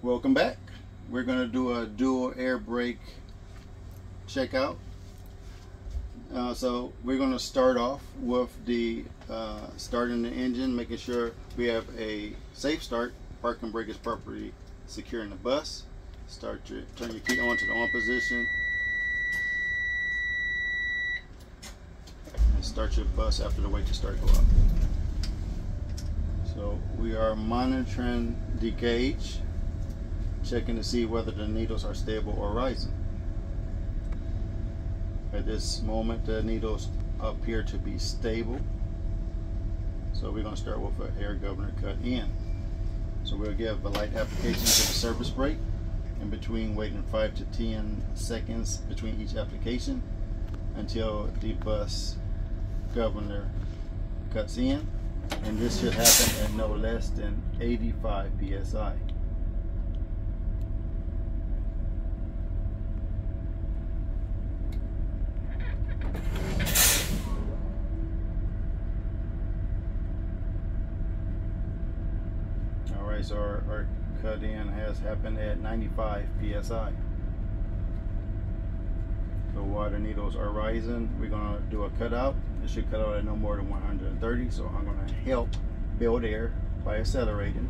Welcome back. We're going to do a dual air brake checkout. So we're going to start off with the starting the engine, making sure we have a safe start. Parking brake is properly secure in the bus. Turn your key on to the on position. And start your bus after the wait to start go up. So we are monitoring the gauge, checking to see whether the needles are stable or rising. At this moment, the needles appear to be stable. So we're going to start with an air governor cut in. So we'll give a light application to the surface brake, in between waiting 5 to 10 seconds between each application until the bus governor cuts in. And this should happen at no less than 85 psi. Alright, so our cut in has happened at 95 psi. So while the needles are rising, we're going to do a cutout. It should cut out at no more than 130. So I'm going to help build air by accelerating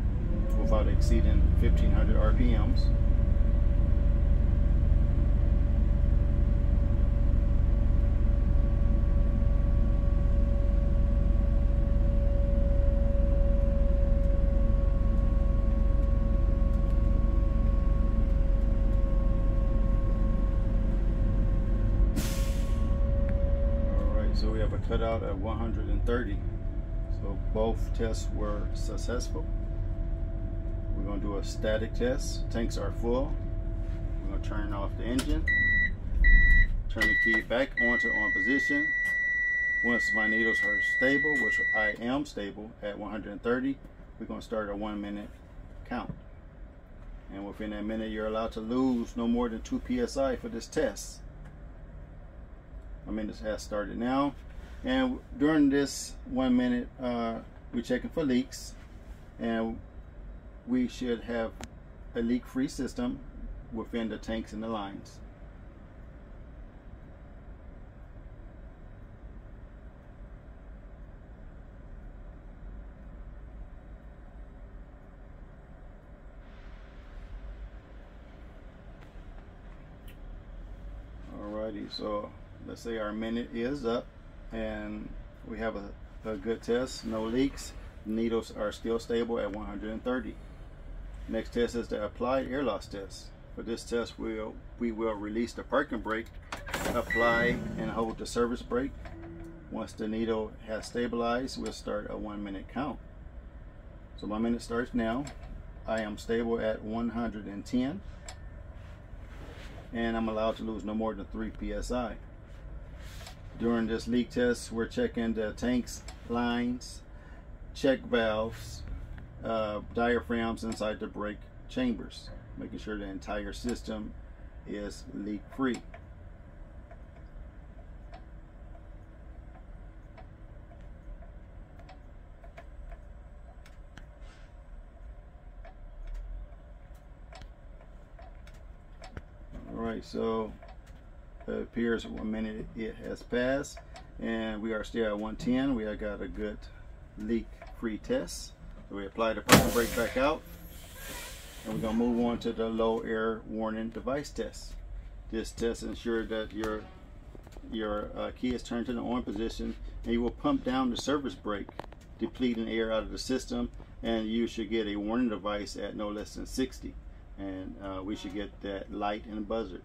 without exceeding 1500 RPMs. So we have a cutout at 130. So both tests were successful. We're going to do a static test. Tanks are full. We're going to turn off the engine. Turn the key back onto on position. Once my needles are stable, which I am stable at 130, we're going to start a 1 minute count. And within that minute, you're allowed to lose no more than 2 psi for this test. This has started now, and during this 1 minute we're checking for leaks, and we should have a leak-free system within the tanks and the lines. Alrighty, so let's say our minute is up and we have a good test, no leaks, needles are still stable at 130. Next test is the applied air loss test. For this test, we will release the parking brake, apply and hold the service brake. Once the needle has stabilized, we'll start a 1 minute count. So my minute starts now. I am stable at 110 and I'm allowed to lose no more than 3 psi. During this leak test, we're checking the tanks, lines, check valves, diaphragms inside the brake chambers, making sure the entire system is leak free. Alright, so it appears 1 minute it has passed and we are still at 110. We have got a good leak free test. So we apply the parking brake back out and we're going to move on to the low air warning device test. This test ensures that your key is turned to the on position and you will pump down the service brake, depleting air out of the system, and you should get a warning device at no less than 60, and we should get that light and buzzer.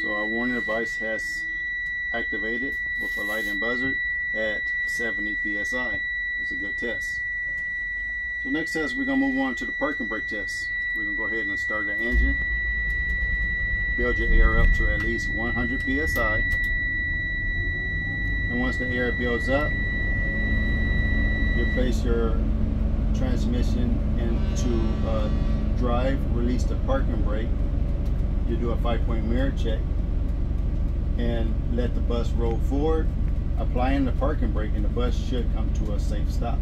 So our warning device has activated with a light and buzzer at 70 psi. It's a good test. So next test, we're going to move on to the parking brake test. We're going to go ahead and start the engine. Build your air up to at least 100 psi. And once the air builds up, you place your transmission into drive, release the parking brake, you do a 5-point mirror check, and let the bus roll forward, applying the parking brake, and the bus should come to a safe stop.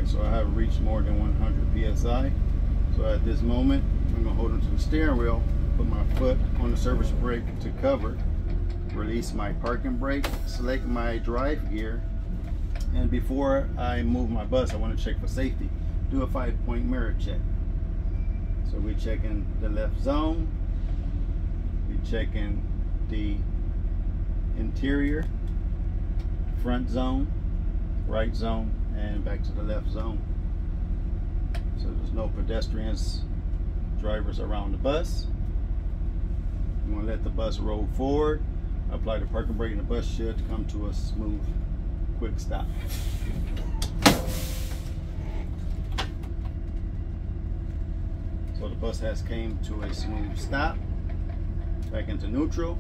So I have reached more than 100 psi. So at this moment, I'm going to hold onto the steering wheel, put my foot on the service brake to cover, release my parking brake, select my drive gear, and before I move my bus, I want to check for safety. Do a 5-point mirror check. So we're checking the left zone, we're checking the interior, front zone, right zone, and back to the left zone. So there's no pedestrians, drivers around the bus. I'm going to let the bus roll forward, apply the parking brake, and the bus should come to a smooth, quick stop. So the bus has came to a smooth stop, back into neutral.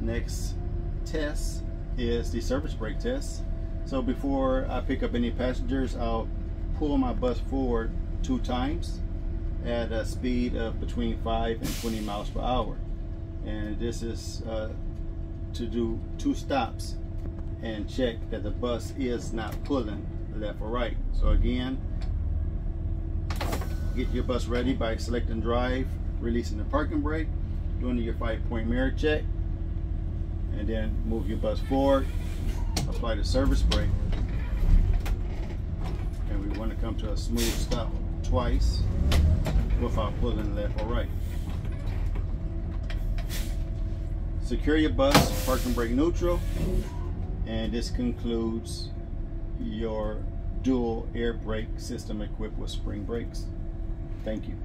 Next test is the service brake test. So before I pick up any passengers, I'll pull my bus forward 2 times at a speed of between 5 and 20 miles per hour. And this is to do 2 stops and check that the bus is not pulling left or right. So again, get your bus ready by selecting drive, releasing the parking brake, doing your 5-point mirror check, and then move your bus forward. Apply the service brake, and we want to come to a smooth stop twice without pulling left or right. Secure your bus, parking brake neutral, and this concludes your dual air brake system equipped with spring brakes. Thank you.